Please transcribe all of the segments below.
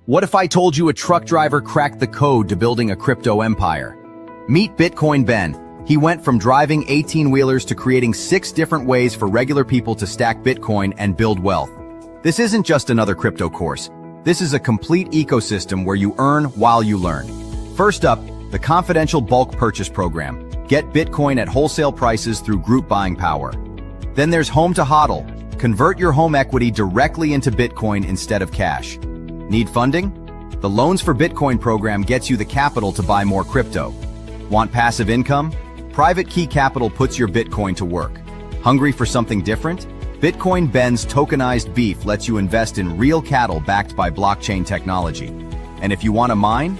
What if I told you a truck driver cracked the code to building a crypto empire? Meet Bitcoin Ben. He went from driving 18-wheelers to creating 6 different ways for regular people to stack Bitcoin and build wealth. This isn't just another crypto course. This is a complete ecosystem where you earn while you learn. First up, the confidential bulk purchase program. Get Bitcoin at wholesale prices through group buying power. Then there's Home to HODL. Convert your home equity directly into Bitcoin instead of cash. Need funding? The Loans for Bitcoin program gets you the capital to buy more crypto. Want passive income? Private Key Capital puts your Bitcoin to work. Hungry for something different? Bitcoin Ben's tokenized beef lets you invest in real cattle backed by blockchain technology. And if you want to mine?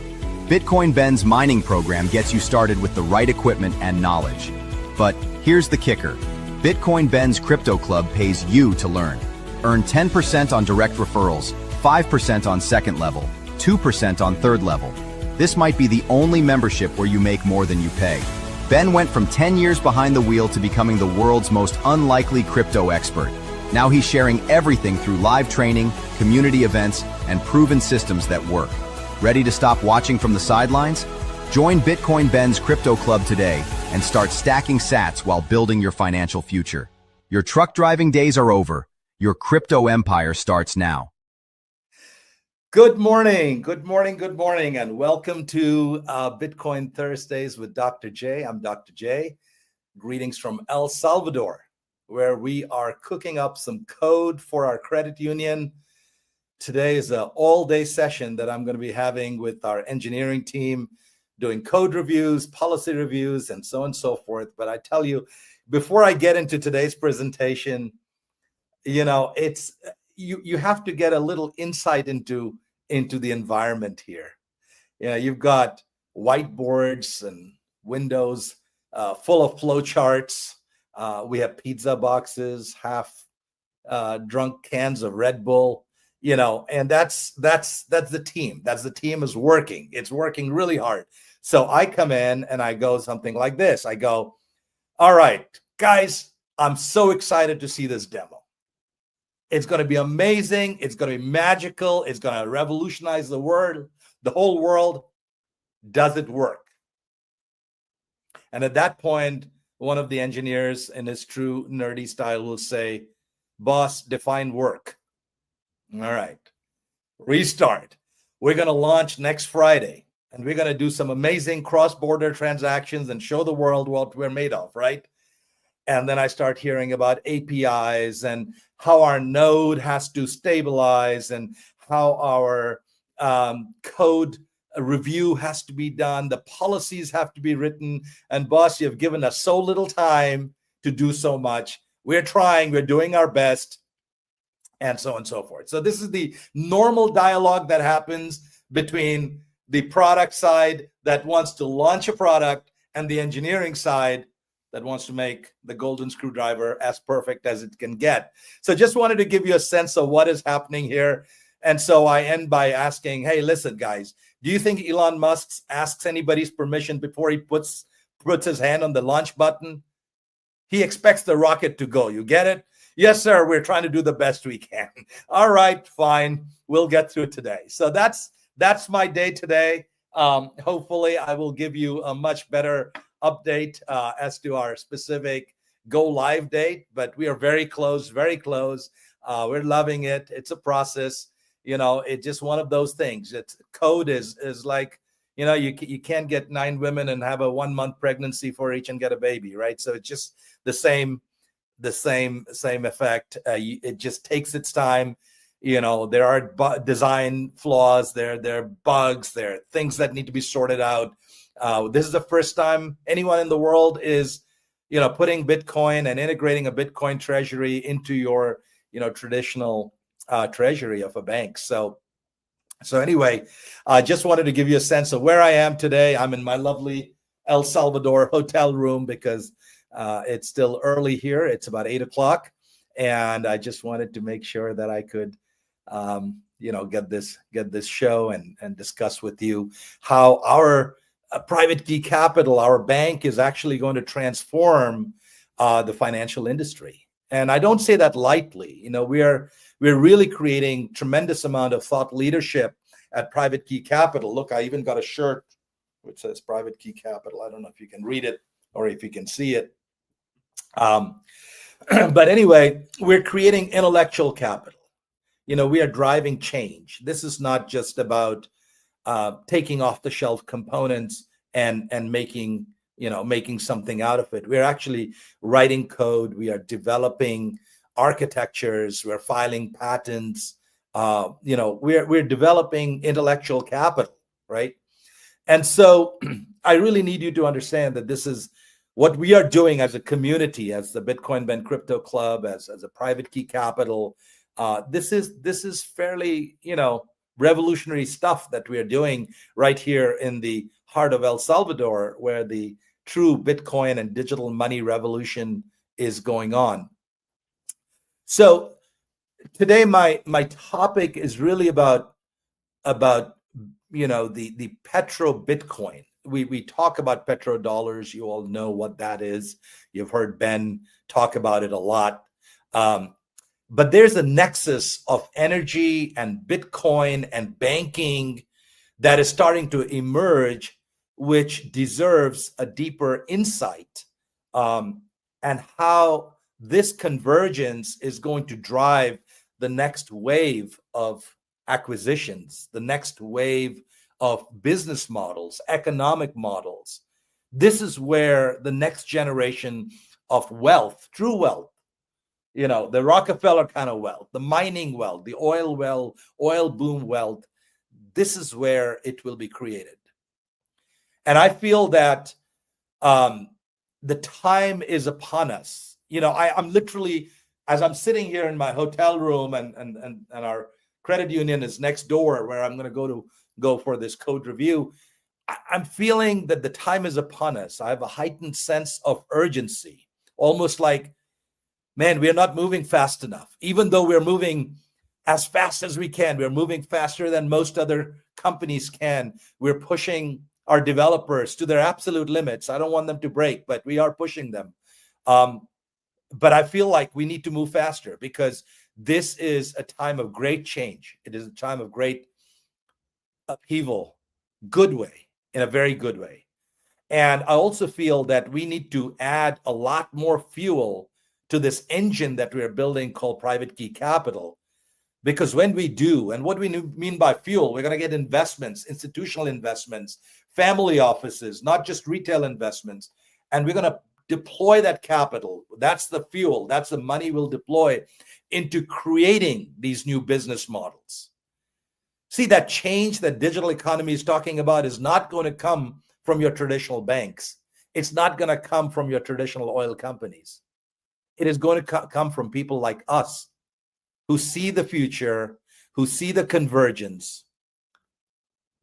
Bitcoin Ben's mining program gets you started with the right equipment and knowledge. But here's the kicker. Bitcoin Ben's Crypto Club pays you to learn. Earn 10% on direct referrals, 5% on second level, 2% on third level. This might be the only membership where you make more than you pay. Ben went from 10 years behind the wheel to becoming the world's most unlikely crypto expert. Now he's sharing everything through live training, community events, and proven systems that work. Ready to stop watching from the sidelines? Join Bitcoin Ben's Crypto Club today and start stacking sats while building your financial future. Your truck driving days are over. Your crypto empire starts now. Good morning, and welcome to Bitcoin Thursdays with Dr. J. I'm Dr. J. Greetings from El Salvador, where we are cooking up some code for our credit union. Today is an all-day session that I'm going to be having with our engineering team, doing code reviews, policy reviews, and so on and so forth. But I tell you, before I get into today's presentation, you have to get a little insight into the environment here. You've got whiteboards and windows full of flowcharts. We have pizza boxes, half drunk cans of Red Bull, and that's the team. That's the team is working. It's working really hard. So I come in and I go something like this. I go, all right, guys, I'm so excited to see this demo. It's going to be amazing. It's going to be magical. It's going to revolutionize the world, the whole world. Does it work? And at that point, one of the engineers in his true nerdy style will say, boss, define work. All right, restart. We're going to launch next Friday, and we're going to do some amazing cross-border transactions and show the world what we're made of, right? And then I start hearing about APIs and how our node has to stabilize and how our code review has to be done. The policies have to be written. And boss, you've given us so little time to do so much. We're trying, we're doing our best, and so on and so forth. So this is the normal dialogue that happens between the product side that wants to launch a product and the engineering side that wants to make the golden screwdriver as perfect as it can get. So just wanted to give you a sense of what is happening here. And so I end by asking, hey, listen, guys, do you think Elon Musk asks anybody's permission before he puts his hand on the launch button? He expects the rocket to go. You get it? Yes, sir. We're trying to do the best we can. All right, fine. We'll get through it today. So that's my day today. Hopefully, I will give you a much better update as to our specific go live date, but we are very close, very close. We're loving it. It's a process. It's just one of those things. It's code is like, you can't get 9 women and have a 1-month pregnancy for each and get a baby, right? So it's just the same effect. It just takes its time. There are design flaws, there are bugs, there are things that need to be sorted out. This is the first time anyone in the world is, putting Bitcoin and integrating a Bitcoin treasury into your, traditional treasury of a bank. So anyway, I just wanted to give you a sense of where I am today. I'm in my lovely El Salvador hotel room because it's still early here. It's about 8 o'clock. And I just wanted to make sure that I could, get this show and discuss with you how our Private Key Capital, our bank, is actually going to transform the financial industry. And I don't say that lightly. We're really creating tremendous amount of thought leadership at Private Key Capital. Look, I even got a shirt which says Private Key Capital. I don't know if you can read it or if you can see it. But anyway, we're creating intellectual capital. We are driving change. This is not just about taking off the shelf components and making something out of it. We're actually writing code. We are developing architectures. We're filing patents. We're developing intellectual capital, right? And so I really need you to understand that this is what we are doing as a community, as the Bitcoin Ben Crypto Club, as a Private Key Capital. This is fairly, revolutionary stuff that we are doing right here in the heart of El Salvador, where the true Bitcoin and digital money revolution is going on. So today, my topic is really about the Petro-Bitcoin. We talk about petrodollars. You all know what that is. You've heard Ben talk about it a lot. But there's a nexus of energy and Bitcoin and banking that is starting to emerge, which deserves a deeper insight, and how this convergence is going to drive the next wave of acquisitions, the next wave of business models, economic models. This is where the next generation of wealth, true wealth, the Rockefeller kind of wealth, the mining wealth, the oil boom wealth, this is where it will be created. And I feel that the time is upon us. I'm literally, as I'm sitting here in my hotel room and our credit union is next door where I'm going to go for this code review, I'm feeling that the time is upon us. I have a heightened sense of urgency, almost like, man, we are not moving fast enough. Even though we're moving as fast as we can, we're moving faster than most other companies can. We're pushing our developers to their absolute limits. I don't want them to break, but we are pushing them. But I feel like we need to move faster because this is a time of great change. It is a time of great upheaval, good way, in a very good way. And I also feel that we need to add a lot more fuel to this engine that we are building called Private Key Capital. Because when we do, and what we mean by fuel, we're going to get investments, institutional investments, family offices, not just retail investments. And we're going to deploy that capital. That's the fuel. That's the money we'll deploy into creating these new business models. See, that change that digital economy is talking about is not going to come from your traditional banks. It's not going to come from your traditional oil companies. It is going to come from people like us who see the future, who see the convergence,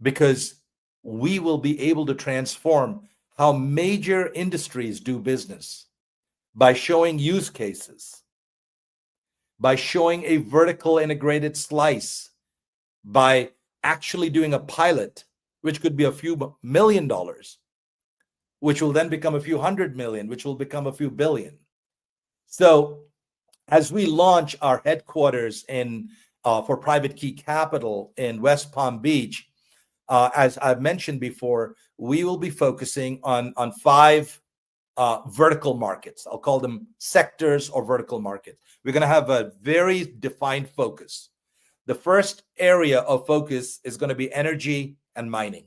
because we will be able to transform how major industries do business by showing use cases, by showing a vertical integrated slice, by actually doing a pilot, which could be a few $1 million, which will then become a few $100 million, which will become a few billion. So as we launch our headquarters for Private Key Capital in West Palm Beach, as I've mentioned before, we will be focusing on 5 vertical markets. I'll call them sectors or vertical markets. We're going to have a very defined focus. The first area of focus is going to be energy and mining.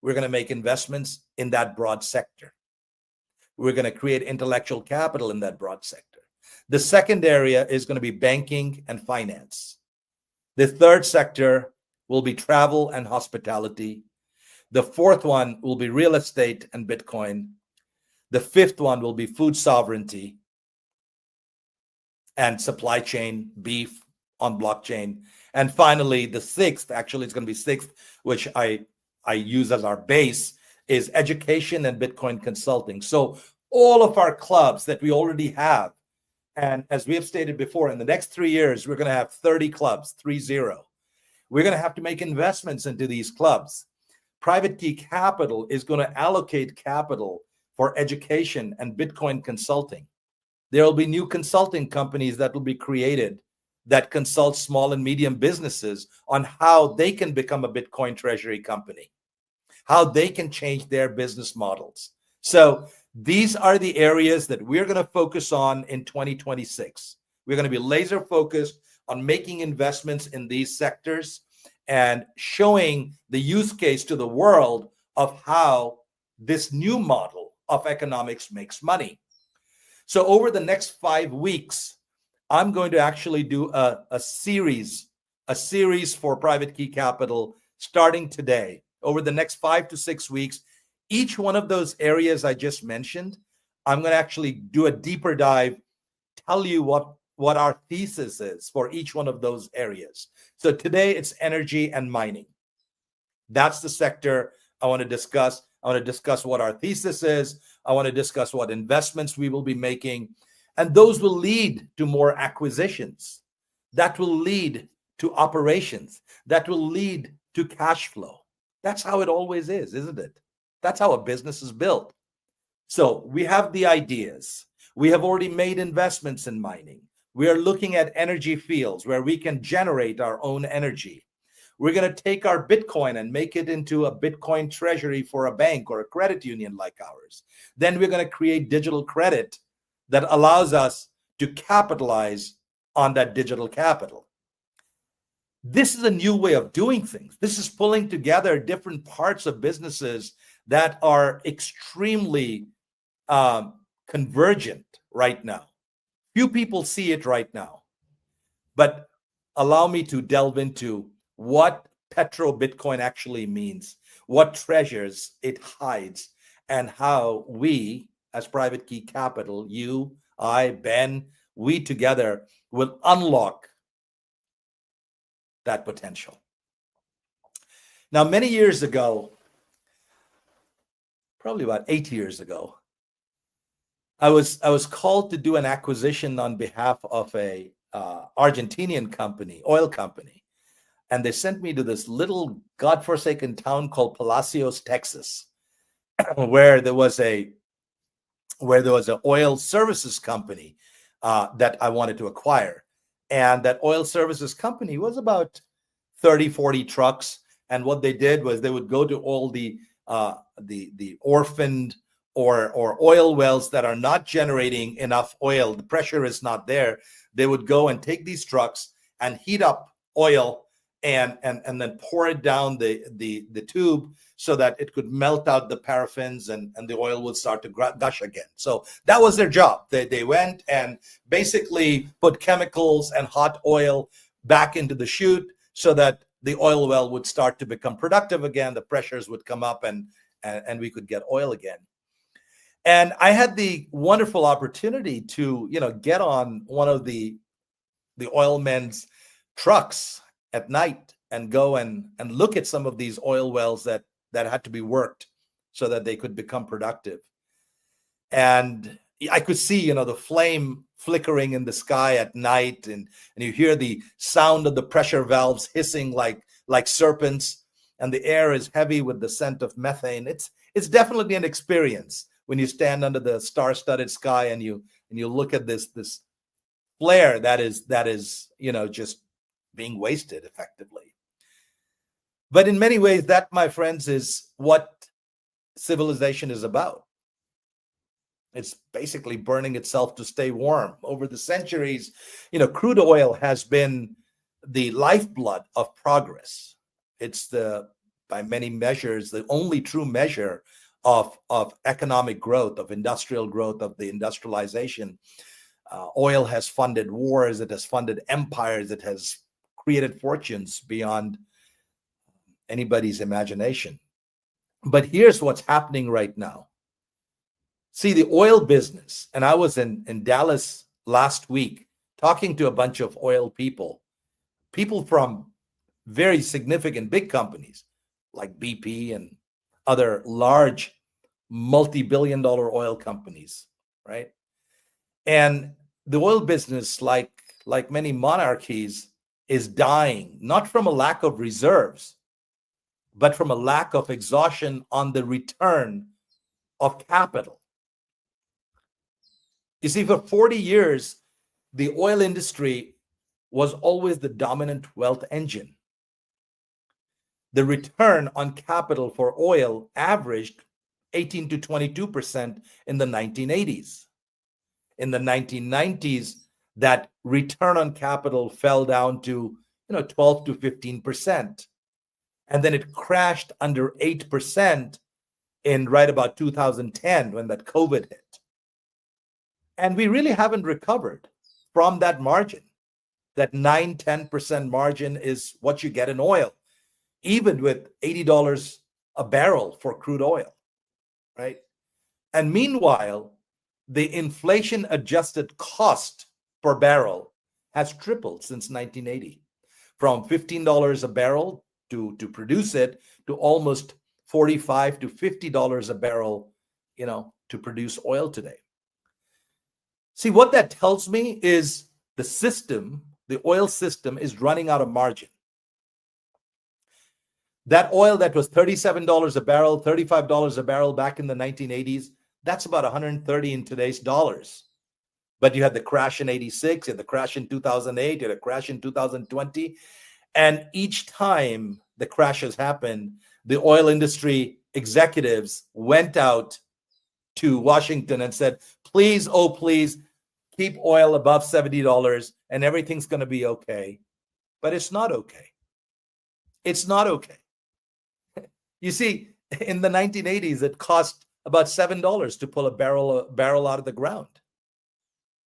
We're going to make investments in that broad sector. We're going to create intellectual capital in that broad sector. The second area is going to be banking and finance. The third sector will be travel and hospitality. The fourth one will be real estate and Bitcoin. The fifth one will be food sovereignty and supply chain, beef on blockchain. And finally, the sixth, actually it's going to be sixth, which I use as our base, is education and Bitcoin consulting. So all of our clubs that we already have, and as we have stated before, in the next 3 years, we're going to have 30 clubs, 30. We're going to have to make investments into these clubs. Private Key Capital is going to allocate capital for education and Bitcoin consulting. There will be new consulting companies that will be created that consults small and medium businesses on how they can become a Bitcoin treasury company, how they can change their business models. So these are the areas that we're going to focus on in 2026. We're going to be laser focused on making investments in these sectors and showing the use case to the world of how this new model of economics makes money. So over the next 5 weeks, I'm going to actually do a series for Private Key Capital starting today. Over the next 5 to 6 weeks, each one of those areas I just mentioned, I'm going to actually do a deeper dive, tell you what our thesis is for each one of those areas. So today it's energy and mining. That's the sector I want to discuss. I want to discuss what our thesis is. I want to discuss what investments we will be making. And those will lead to more acquisitions. That will lead to operations. That will lead to cash flow. That's how it always is, isn't it? That's how a business is built. So we have the ideas. We have already made investments in mining. We are looking at energy fields where we can generate our own energy. We're going to take our Bitcoin and make it into a Bitcoin treasury for a bank or a credit union like ours. Then we're going to create digital credit that allows us to capitalize on that digital capital. This is a new way of doing things. This is pulling together different parts of businesses that are extremely convergent right now. Few people see it right now, but allow me to delve into what Petro-Bitcoin actually means, what treasures it hides, and how we, as Private Key Capital, you, I, Ben, we together will unlock that potential. Now, many years ago, probably about 8 years ago, I was called to do an acquisition on behalf of a Argentinian company, oil company, and they sent me to this little godforsaken town called Palacios, Texas, where there was an oil services company that I wanted to acquire, and that oil services company was about 30, 40 trucks, and what they did was they would go to all the orphaned or oil wells that are not generating enough oil, the pressure is not there. They would go and take these trucks and heat up oil and then pour it down the tube so that it could melt out the paraffins and the oil would start to gush again. So that was their job. They went and basically put chemicals and hot oil back into the chute so that the oil well would start to become productive again. The pressures would come up and we could get oil again. And I had the wonderful opportunity to, get on one of the oil men's trucks at night and go and look at some of these oil wells that had to be worked so that they could become productive. And I could see, the flame flickering in the sky at night, and you hear the sound of the pressure valves hissing like serpents, and the air is heavy with the scent of methane. It's definitely an experience when you stand under the star-studded sky and you look at this flare that is just being wasted effectively. But in many ways, that, my friends, is what civilization is about. It's basically burning itself to stay warm. Over the centuries, crude oil has been the lifeblood of progress. It's by many measures, the only true measure of economic growth, of industrial growth, of the industrialization. Oil has funded wars, it has funded empires, it has created fortunes beyond anybody's imagination. But here's what's happening right now. See, the oil business, and I was in Dallas last week talking to a bunch of oil people from very significant big companies like BP and other large multi-billion-dollar oil companies, right? And the oil business, like many monarchies, is dying, not from a lack of reserves, but from a lack of exhaustion on the return of capital. You see, for 40 years, the oil industry was always the dominant wealth engine. The return on capital for oil averaged 18 to 22% in the 1980s. In the 1990s, that return on capital fell down to 12 to 15%. And then it crashed under 8% in right about 2010 when that COVID hit. And we really haven't recovered from that margin. That 9-10% margin is what you get in oil, even with $80 a barrel for crude oil, right? And meanwhile, the inflation adjusted cost per barrel has tripled since 1980, from $15 a barrel to produce it to almost $45 to $50 a barrel, to produce oil today. See, what that tells me is the oil system is running out of margin. That oil that was $37 a barrel, $35 a barrel back in the 1980s, that's about 130 in today's dollars. But you had the crash in 86, you had the crash in 2008, you had a crash in 2020. And each time the crashes happened, the oil industry executives went out to Washington and said, please, oh, please, keep oil above $70 and everything's going to be okay. But it's not okay. It's not okay. You see, in the 1980s, it cost about $7 to pull a barrel out of the ground.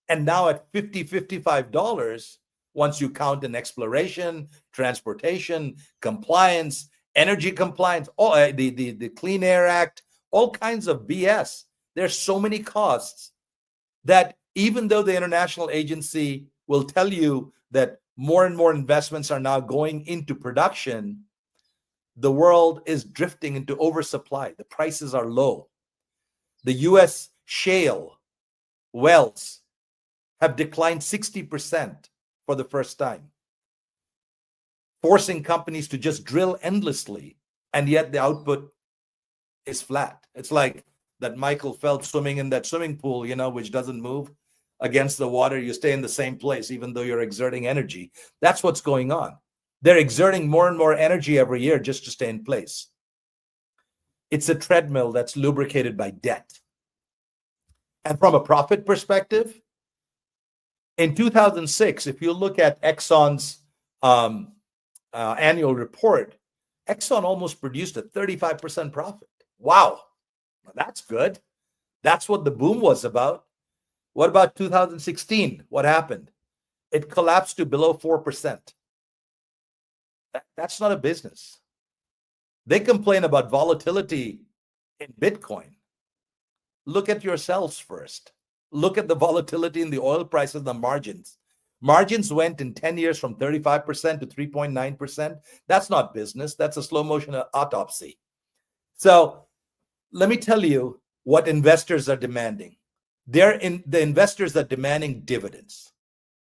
And now at $50, $55, once you count in exploration, transportation, compliance, energy compliance, the Clean Air Act, all kinds of BS. There's so many costs that even though the international agency will tell you that more and more investments are now going into production, the world is drifting into oversupply. The prices are low. The US shale wells have declined 60% for the first time, forcing companies to just drill endlessly, and yet the output is flat. It's like that Michael Phelps swimming in that swimming pool, which doesn't move against the water. You stay in the same place, even though you're exerting energy. That's what's going on. They're exerting more and more energy every year just to stay in place. It's a treadmill that's lubricated by debt. And from a profit perspective, in 2006, if you look at Exxon's annual report, Exxon almost produced a 35% profit. Wow, that's good. That's what the boom was about. What about 2016? What happened? It collapsed to below 4%. That's not a business. They complain about volatility in Bitcoin. Look at yourselves first. Look at the volatility in the oil prices, the margins. Margins went in 10 years from 35% to 3.9%. That's not business. That's a slow motion autopsy. So let me tell you what investors are demanding. The investors are demanding dividends.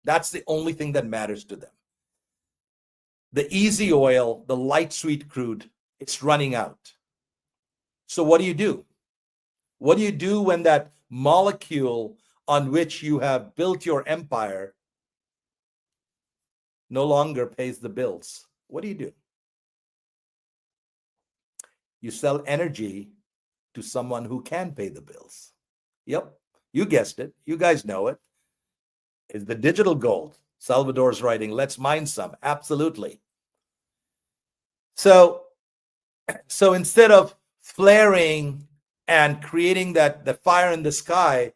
That's the only thing that matters to them. The easy oil, the light sweet crude, it's running out. So what do you do? What do you do when that molecule on which you have built your empire no longer pays the bills? What do you do? You sell energy to someone who can pay the bills. Yep, you guessed it. You guys know it. It's the digital gold. Salvador's writing, let's mine some. Absolutely. So instead of flaring and creating the fire in the sky,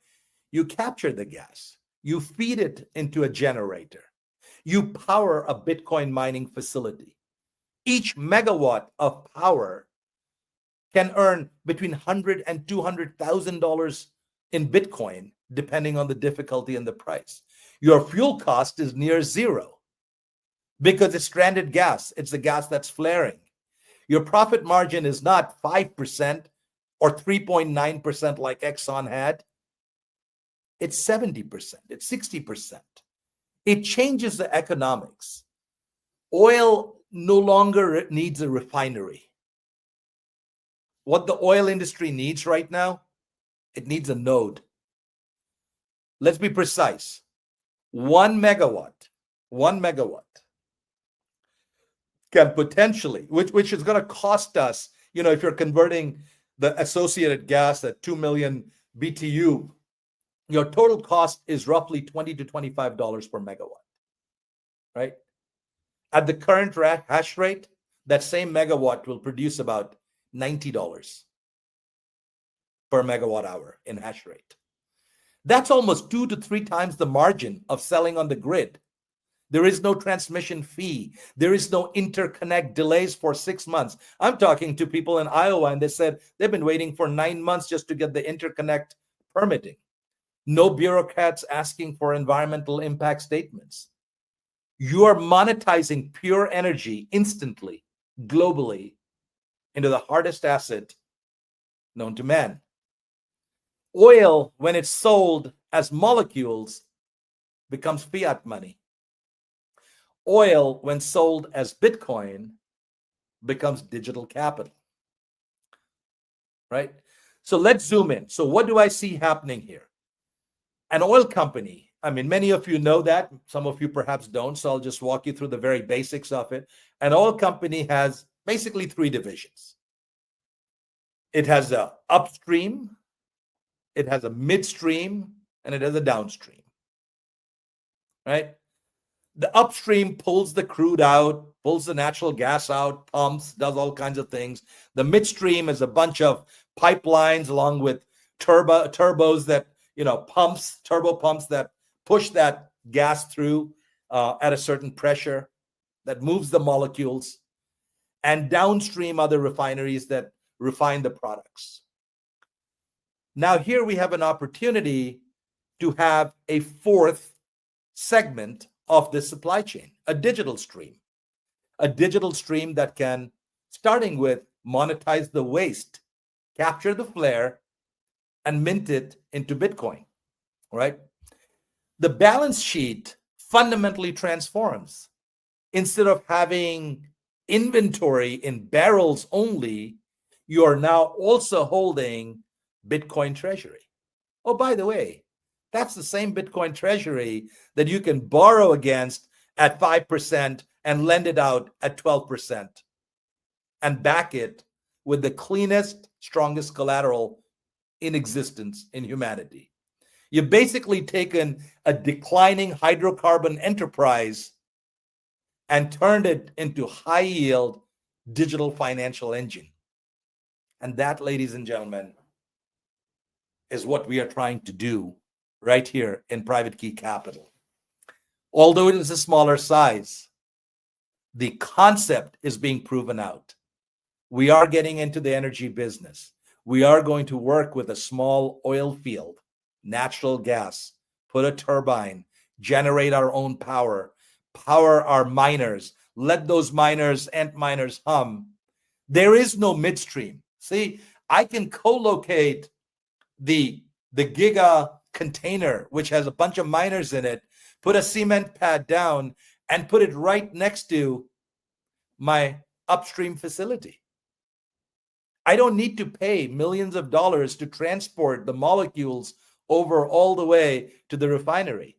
you capture the gas. You feed it into a generator. You power a Bitcoin mining facility. Each megawatt of power can earn between $100,000 and $200,000 in Bitcoin, depending on the difficulty and the price. Your fuel cost is near zero because it's stranded gas. It's the gas that's flaring. Your profit margin is not 5% or 3.9% like Exxon had. It's 70%. It's 60%. It changes the economics. Oil no longer needs a refinery. What the oil industry needs right now, it needs a node. Let's be precise. 1 megawatt 1 megawatt can potentially, which is going to cost us, if you're converting the associated gas at 2 million BTU, your total cost is roughly $20 to $25 per megawatt, right? At the current hash rate, that same megawatt will produce about $90 per megawatt hour in hash rate. That's almost 2 to 3 times the margin of selling on the grid. There is no transmission fee. There is no interconnect delays for 6 months. I'm talking to people in Iowa, and they said they've been waiting for 9 months just to get the interconnect permitting. No bureaucrats asking for environmental impact statements. You are monetizing pure energy instantly, globally, into the hardest asset known to man. Oil, when it's sold as molecules, becomes fiat money. Oil, when sold as Bitcoin, becomes digital capital, right? So let's zoom in. So what do I see happening here? An oil company, many of you know that, some of you perhaps don't, so I'll just walk you through the very basics of it. An oil company has basically 3 divisions. It has a upstream, it has a midstream, and it has a downstream, right? The upstream pulls the crude out, pulls the natural gas out, pumps, does all kinds of things. The midstream is a bunch of pipelines along with turbos that, turbo pumps that push that gas through at a certain pressure that moves the molecules. And downstream are the refineries that refine the products. Now here we have an opportunity to have a 4th segment of the supply chain, a digital stream that can, starting with, monetize the waste, capture the flare, and mint it into Bitcoin, right? The balance sheet fundamentally transforms. Instead of having inventory in barrels only, you are now also holding Bitcoin treasury. Oh, by the way, that's the same Bitcoin treasury that you can borrow against at 5% and lend it out at 12% and back it with the cleanest, strongest collateral in existence in humanity. You've basically taken a declining hydrocarbon enterprise and turned it into high-yield digital financial engine. And that, ladies and gentlemen, is what we are trying to do right here in Private Key Capital. Although it is a smaller size, the concept is being proven out. We are getting into the energy business. We are going to work with a small oil field, natural gas, put a turbine, generate our own power our miners, let those miners and miners hum. There is no midstream. See, I can co-locate the Giga container, which has a bunch of miners in it, put a cement pad down, and put it right next to my upstream facility. I don't need to pay millions of dollars to transport the molecules over all the way to the refinery.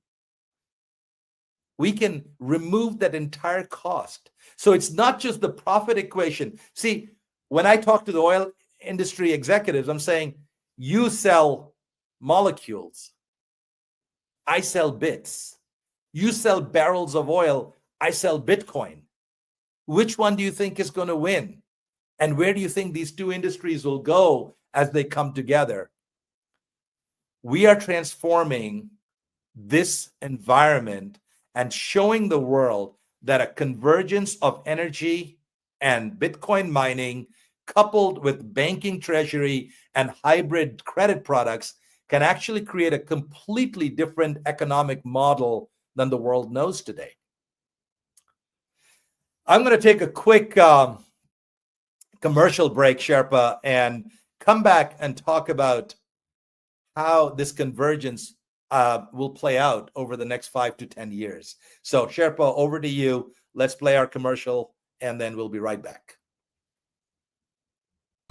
We can remove that entire cost. So it's not just the profit equation. See, when I talk to the oil industry executives, I'm saying, you sell molecules, I sell bits. You sell barrels of oil, I sell Bitcoin. Which one do you think is going to win? And where do you think these two industries will go as they come together? We are transforming this environment and showing the world that a convergence of energy and Bitcoin mining, coupled with banking, treasury, and hybrid credit products, can actually create a completely different economic model than the world knows today. I'm going to take a quick commercial break, Sherpa, and come back and talk about how this convergence will play out over the next 5 to 10 years. So, Sherpa, over to you. Let's play our commercial, and then we'll be right back.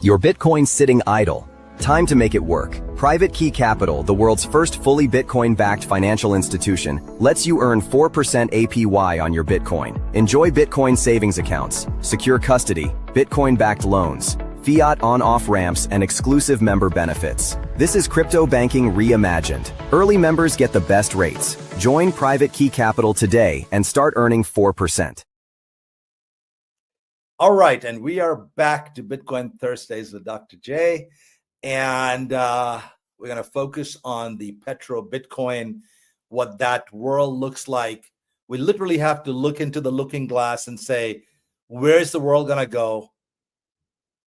Your Bitcoin's sitting idle. Time to make it work. Private Key Capital, the world's first fully Bitcoin-backed financial institution, lets you earn 4% APY on your Bitcoin. Enjoy Bitcoin savings accounts, secure custody, Bitcoin-backed loans, fiat on-off ramps, and exclusive member benefits. This is crypto banking reimagined. Early members get the best rates. Join Private Key Capital today and start earning 4%. All right, and we are back to Bitcoin Thursdays with Dr. J. And we're going to focus on the Petro-Bitcoin, what that world looks like. We literally have to look into the looking glass and say, where's the world going to go?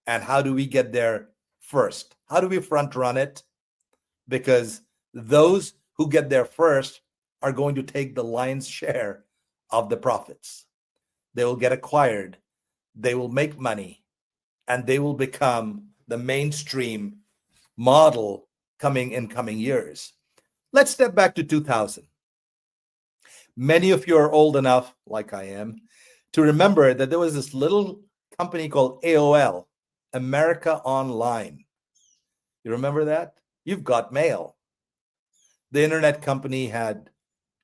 And how do we get there first? How do we front run it? Because those who get there first are going to take the lion's share of the profits. They will get acquired. They will make money, and they will become the mainstream model in coming years. Let's step back to 2000. Many of you are old enough, like I am, to remember that there was this little company called AOL, America Online. You remember that? You've got mail. The internet company had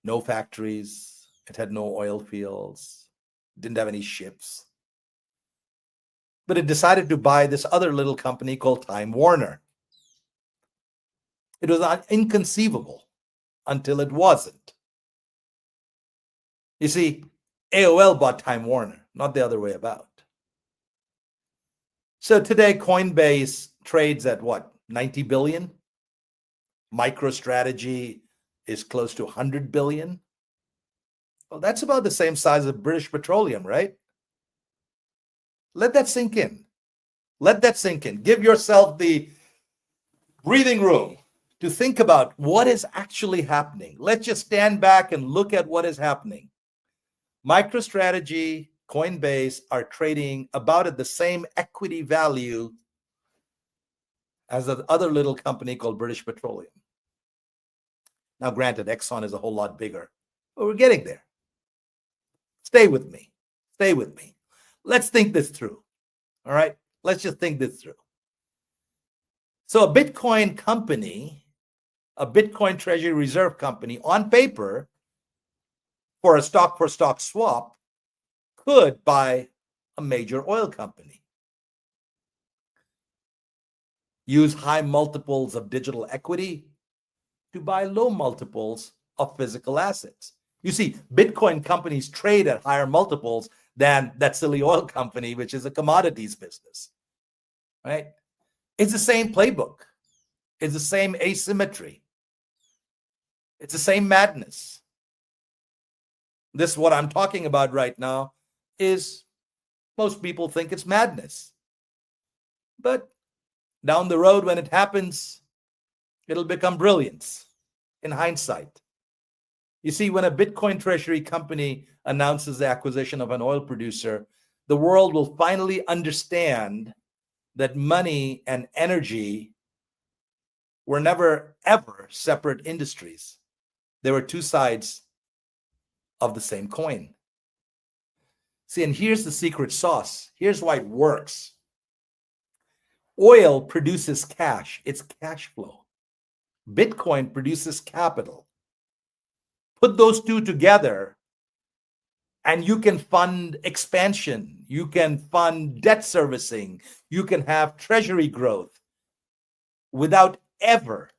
no factories. It had no oil fields. Didn't have any ships. But it decided to buy this other little company called Time Warner. It was inconceivable until it wasn't. You see, AOL bought Time Warner, not the other way about. So today, Coinbase trades at what, 90 billion? MicroStrategy is close to 100 billion. Well, that's about the same size of British Petroleum, right? Let that sink in. Let that sink in. Give yourself the breathing room to think about what is actually happening. Let's just stand back and look at what is happening. MicroStrategy, Coinbase are trading about at the same equity value as the other little company called British Petroleum. Now, granted, Exxon is a whole lot bigger, but we're getting there. Stay with me. Stay with me. Let's think this through. All right? Let's just think this through. So a Bitcoin company, a Bitcoin Treasury Reserve company, on paper, for a stock-for-stock swap, could buy a major oil company. Use high multiples of digital equity to buy low multiples of physical assets. You see, Bitcoin companies trade at higher multiples than that silly oil company, which is a commodities business, right? It's the same playbook. It's the same asymmetry. It's the same madness. This, what I'm talking about right now, is most people think it's madness. But down the road, when it happens, it'll become brilliance in hindsight. You see, when a Bitcoin treasury company announces the acquisition of an oil producer, the world will finally understand that money and energy were never, ever separate industries. They were two sides of the same coin. See, and here's the secret sauce. Here's why it works. Oil produces cash. It's cash flow. Bitcoin produces capital. Put those two together, and you can fund expansion. You can fund debt servicing. You can have treasury growth without ever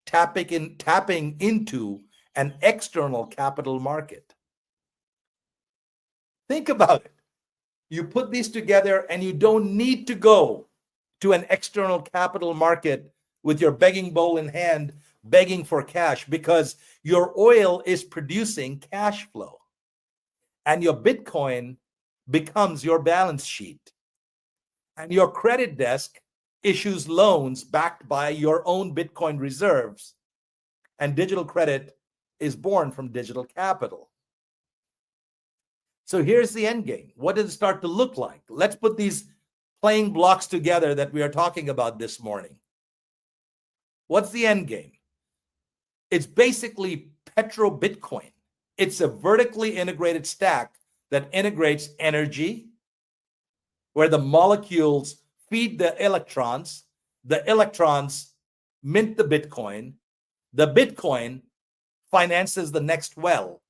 tapping into an external capital market. Think about it. You put these together, and you don't need to go to an external capital market with your begging bowl in hand, begging for cash, because your oil is producing cash flow. And your Bitcoin becomes your balance sheet. And your credit desk issues loans backed by your own Bitcoin reserves. And digital credit is born from digital capital. So here's the end game. What does it start to look like? Let's put these playing blocks together that we are talking about this morning. What's the end game? It's basically Petro-Bitcoin. It's a vertically integrated stack that integrates energy, where the molecules feed the electrons mint the Bitcoin finances the next well.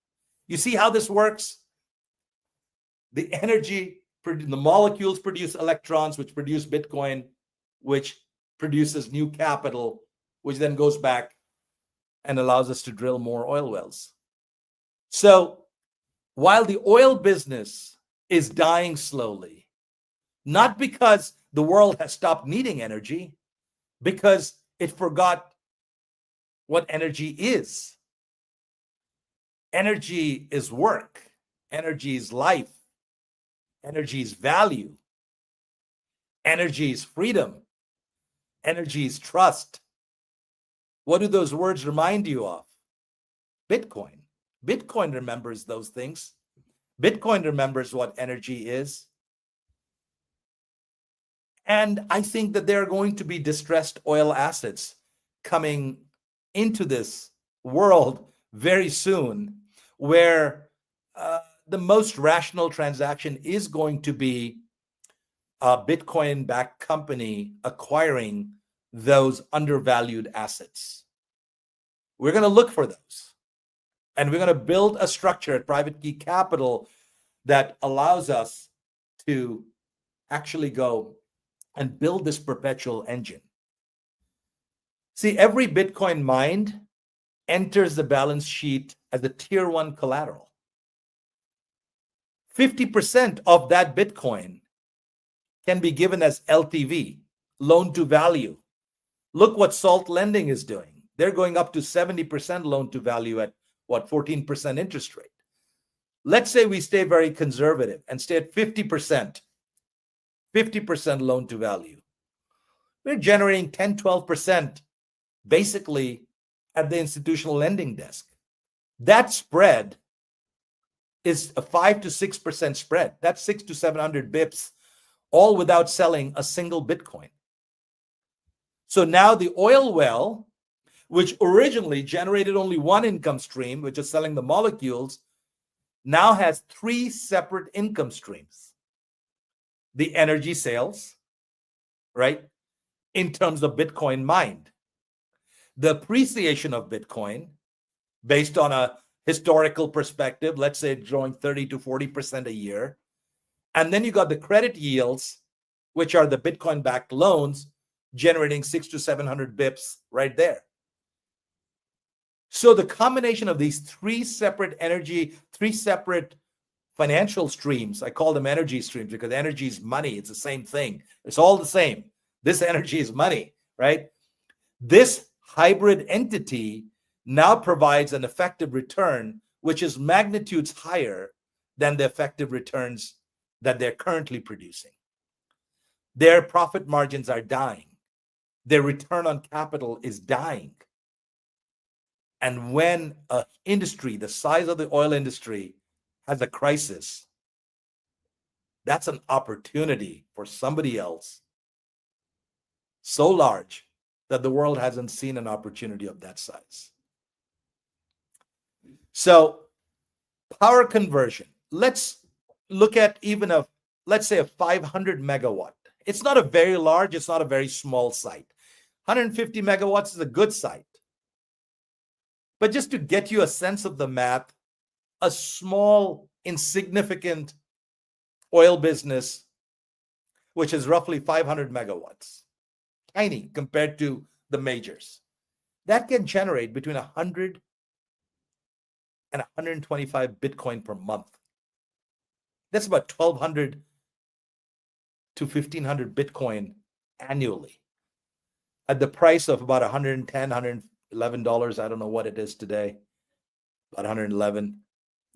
You see how this works? The molecules produce electrons, which produce Bitcoin, which produces new capital, which then goes back and allows us to drill more oil wells. So while the oil business is dying slowly, not because the world has stopped needing energy, because it forgot what energy is. Energy is work. Energy is life. Energy is value. Energy is freedom. Energy is trust. What do those words remind you of? Bitcoin. Bitcoin remembers those things. Bitcoin remembers what energy is. And I think that there are going to be distressed oil assets coming into this world very soon, where the most rational transaction is going to be a Bitcoin-backed company acquiring those undervalued assets. We're going to look for those. And we're going to build a structure at Private Key Capital that allows us to actually go and build this perpetual engine. See, every Bitcoin mined enters the balance sheet as a tier 1 collateral. 50% of that Bitcoin can be given as LTV, loan to value. Look what Salt Lending is doing. They're going up to 70% loan to value at 14% interest rate. Let's say we stay very conservative and stay at 50% loan to value. We're generating 10, 12% basically at the institutional lending desk. That spread is a 5 to 6% spread. That's 600 to 700 bips, all without selling a single Bitcoin. So now the oil well, which originally generated only one income stream, which is selling the molecules, now has 3 separate income streams. The energy sales, right, in terms of Bitcoin mined. The appreciation of Bitcoin based on a historical perspective, let's say growing 30 to 40% a year. And then you got the credit yields, which are the Bitcoin-backed loans, generating 600 to 700 bips right there. So the combination of these 3 separate financial streams, I call them energy streams because energy is money. It's the same thing. It's all the same. This energy is money, right? This hybrid entity now provides an effective return, which is magnitudes higher than the effective returns that they're currently producing. Their profit margins are dying. Their return on capital is dying. And when an industry the size of the oil industry has a crisis, that's an opportunity for somebody else so large that the world hasn't seen an opportunity of that size. So power conversion. Let's look at even let's say a 500 megawatt. It's not a very large, it's not a very small site. 150 megawatts is a good site. But just to get you a sense of the math, a small, insignificant oil business, which is roughly 500 megawatts, tiny compared to the majors, that can generate between 100 and 125 Bitcoin per month. That's about 1,200 to 1,500 Bitcoin annually at the price of about $110, $111. I don't know what it is today, about 111.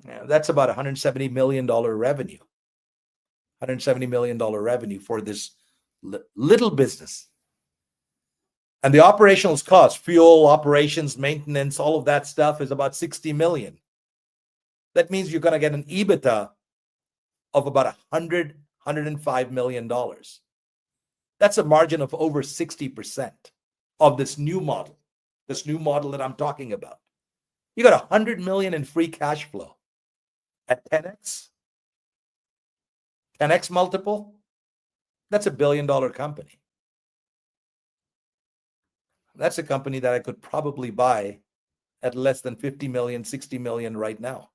Yeah, that's about $170 million revenue. $170 million revenue for this little business. And the operational cost, fuel, operations, maintenance, all of that stuff is about 60 million. That means you're going to get an EBITDA of about $105 million. That's a margin of over 60% of this new model that I'm talking about. You got 100 million in free cash flow at 10x multiple. That's $1 billion company. that's a company that I could probably buy at less than 50 million, 60 million right now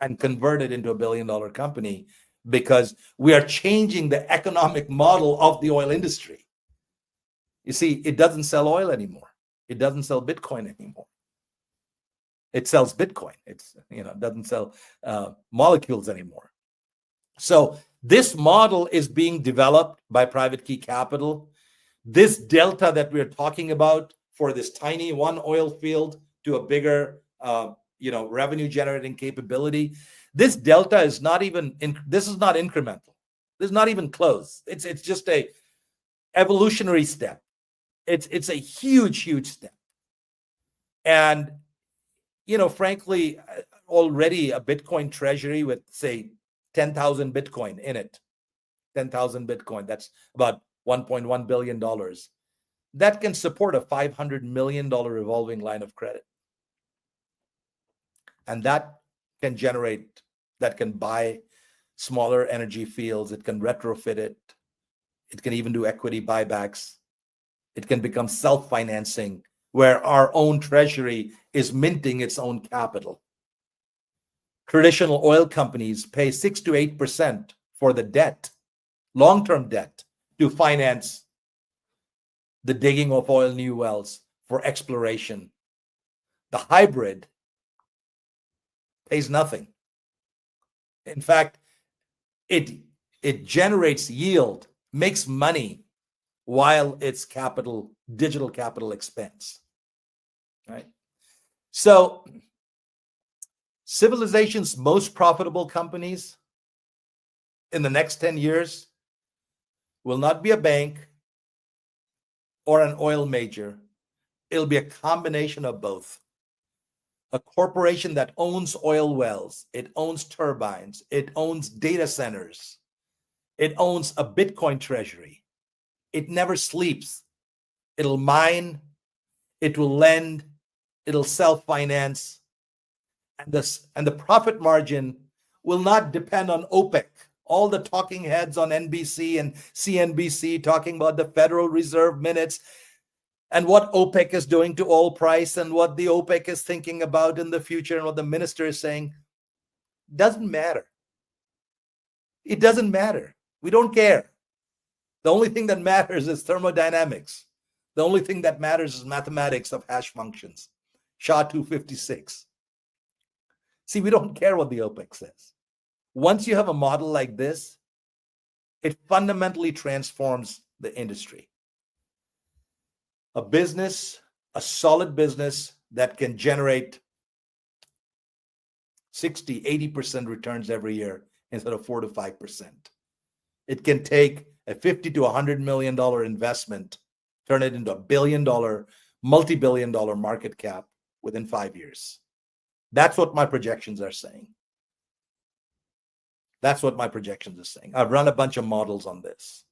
and convert it into $1 billion company, because we are changing the economic model of the oil industry. You see, it doesn't sell oil anymore. It doesn't sell Bitcoin anymore. It sells Bitcoin. It doesn't sell molecules anymore. So this model is being developed by private key capital. This delta that we're talking about for this tiny one oil field to a bigger, revenue generating capability, this delta is not even this is not incremental. This is not even close. It's just a evolutionary step. It's a huge step. And frankly, already a Bitcoin treasury with, say, 10,000 Bitcoin in it, 10,000 Bitcoin, that's about $1.1 billion. That can support a $500 million revolving line of credit. And that can buy smaller energy fields. It can retrofit it. It can even do equity buybacks. It can become self-financing, where our own treasury is minting its own capital. Traditional oil companies pay 6 to 8% for the debt, long-term debt, to finance the digging of oil new wells for exploration. The hybrid pays nothing. In fact, it generates yield, makes money, while it's digital capital expense. Right? So civilization's most profitable companies in the next 10 years will not be a bank or an oil major. It'll be a combination of both. A corporation that owns oil wells, it owns turbines, it owns data centers, it owns a Bitcoin treasury. It never sleeps. It'll mine, it will lend, it'll self-finance, and the profit margin will not depend on OPEC. All the talking heads on NBC and CNBC talking about the Federal Reserve minutes and what OPEC is doing to oil price and what the OPEC is thinking about in the future and what the minister is saying, doesn't matter. It doesn't matter. We don't care. The only thing that matters is thermodynamics. The only thing that matters is mathematics of hash functions. SHA-256. See, we don't care what the OPEC says. Once you have a model like this, it fundamentally transforms the industry. A business, a solid business that can generate 60, 80% returns every year instead of 4 to 5%. It can take a $50 to $100 million investment, turn it into $1 billion, multi-billion dollar market cap within 5 years. That's what my projections are saying. That's what my projections are saying. I've run a bunch of models on this.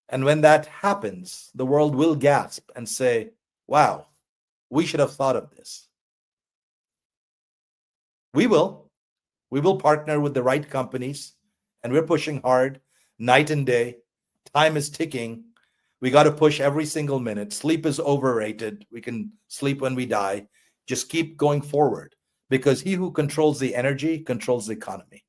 And when that happens, the world will gasp and say, wow, we should have thought of this. We will. We will partner with the right companies, and we're pushing hard night and day. Time is ticking. We got to push every single minute. Sleep is overrated. We can sleep when we die. Just keep going forward, because he who controls the energy controls the economy.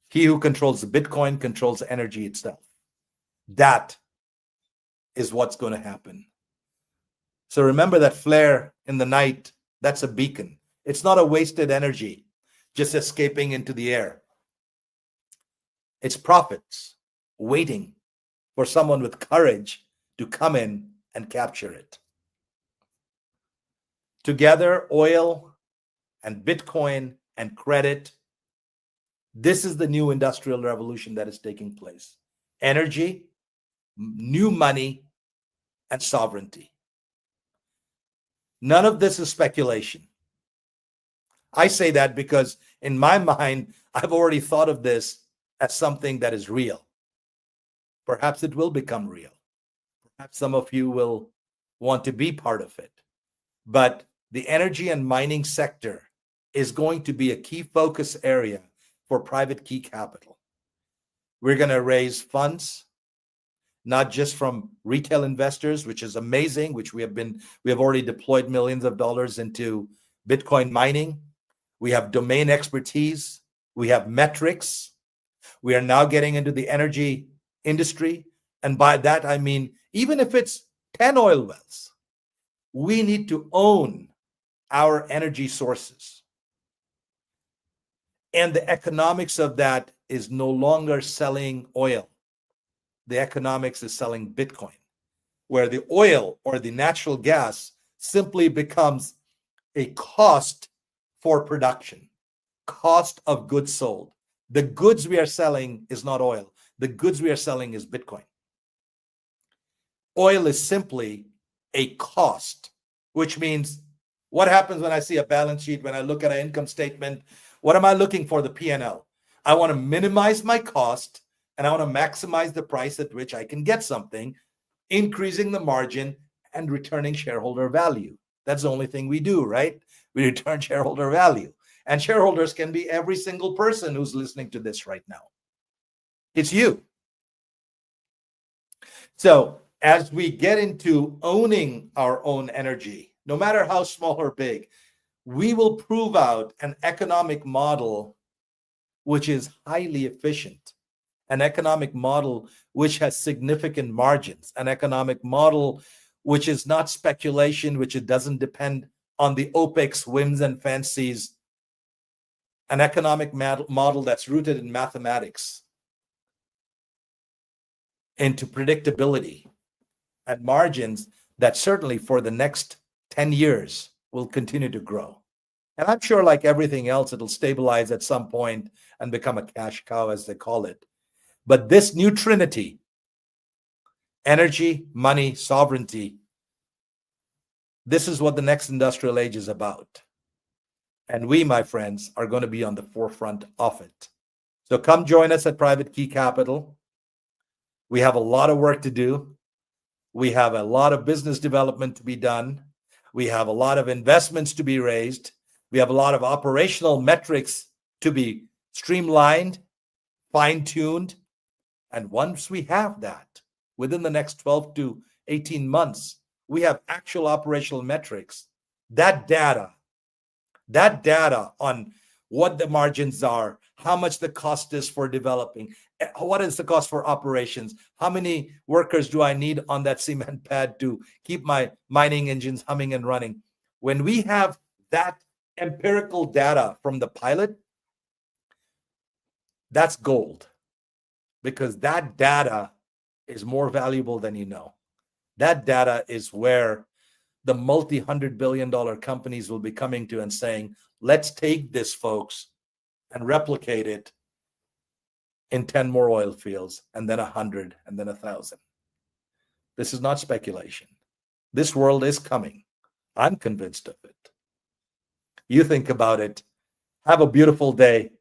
He who controls the Bitcoin controls the energy itself. That is what's going to happen. So remember that flare in the night, that's a beacon. It's not a wasted energy just escaping into the air. It's profits waiting for someone with courage to come in and capture it. Together, oil and Bitcoin and credit, this is the new industrial revolution that is taking place. Energy, new money, and sovereignty. None of this is speculation. I say that because in my mind, I've already thought of this as something that is real. Perhaps it will become real. Perhaps some of you will want to be part of it. But the energy and mining sector is going to be a key focus area for private key capital. We're going to raise funds, not just from retail investors, which is amazing, which we have already deployed millions of dollars into Bitcoin mining. We have domain expertise. We have metrics. We are now getting into the energy industry. And by that, I mean, even if it's 10 oil wells, we need to own our energy sources. And the economics of that is no longer selling oil. The economics is selling Bitcoin, where the oil or the natural gas simply becomes a cost for production, cost of goods sold. The goods we are selling is not oil. The goods we are selling is Bitcoin. Oil is simply a cost, which means what happens when I see a balance sheet, when I look at an income statement? What am I looking for? The P&L. I want to minimize my cost and I want to maximize the price at which I can get something, increasing the margin and returning shareholder value. That's the only thing we do, right? We return shareholder value. And shareholders can be every single person who's listening to this right now. It's you. So as we get into owning our own energy, no matter how small or big, we will prove out an economic model which is highly efficient, an economic model which has significant margins, an economic model which is not speculation, which it doesn't depend on the OPEX whims and fancies, an economic model that's rooted in mathematics, into predictability and margins that certainly for the next 10 years will continue to grow. And I'm sure like everything else, it'll stabilize at some point and become a cash cow, as they call it. But this new trinity, energy, money, sovereignty, this is what the next industrial age is about. And we, my friends, are going to be on the forefront of it. So come join us at Private Key Capital. We have a lot of work to do. We have a lot of business development to be done. We have a lot of investments to be raised. We have a lot of operational metrics to be streamlined, fine-tuned. And once we have that, within the next 12 to 18 months, we have actual operational metrics. That data on what the margins are, how much the cost is for developing, what is the cost for operations, how many workers do I need on that cement pad to keep my mining engines humming and running. When we have that empirical data from the pilot, that's gold, because that data is more valuable than you know. That data is where the multi-$100 billion companies will be coming to and saying, let's take this, folks, and replicate it in 10 more oil fields, and then 100, and then 1,000. This is not speculation. This world is coming. I'm convinced of it. You think about it. Have a beautiful day.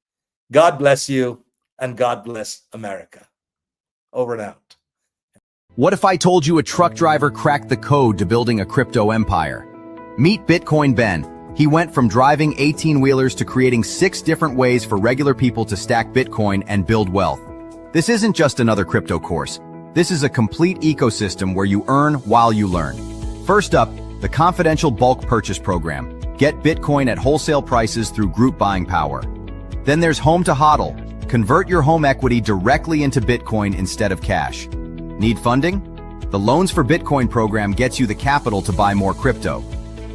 God bless you, and God bless America. Over and out. What if I told you a truck driver cracked the code to building a crypto empire? Meet Bitcoin Ben. He went from driving 18-wheelers to creating 6 different ways for regular people to stack Bitcoin and build wealth. This isn't just another crypto course. This is a complete ecosystem where you earn while you learn. First up, the confidential bulk purchase program. Get Bitcoin at wholesale prices through group buying power. Then there's Home to HODL. Convert your home equity directly into Bitcoin instead of cash. Need funding? The Loans for Bitcoin program gets you the capital to buy more crypto.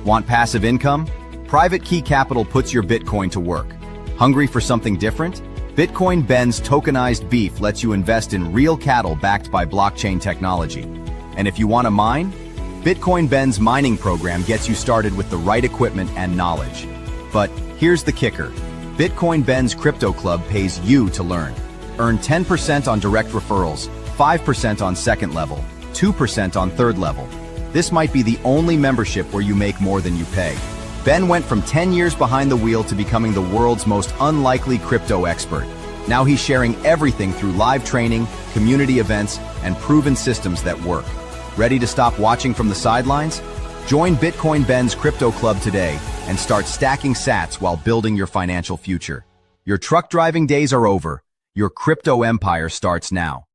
Want passive income? Private Key Capital puts your Bitcoin to work. Hungry for something different? Bitcoin Ben's tokenized beef lets you invest in real cattle backed by blockchain technology. And if you want to mine? Bitcoin Ben's mining program gets you started with the right equipment and knowledge. But here's the kicker. Bitcoin Ben's Crypto Club pays you to learn. Earn 10% on direct referrals, 5% on second level, 2% on third level. This might be the only membership where you make more than you pay. Ben went from 10 years behind the wheel to becoming the world's most unlikely crypto expert. Now he's sharing everything through live training, community events, and proven systems that work. Ready to stop watching from the sidelines? Join Bitcoin Ben's Crypto Club today and start stacking sats while building your financial future. Your truck driving days are over. Your crypto empire starts now.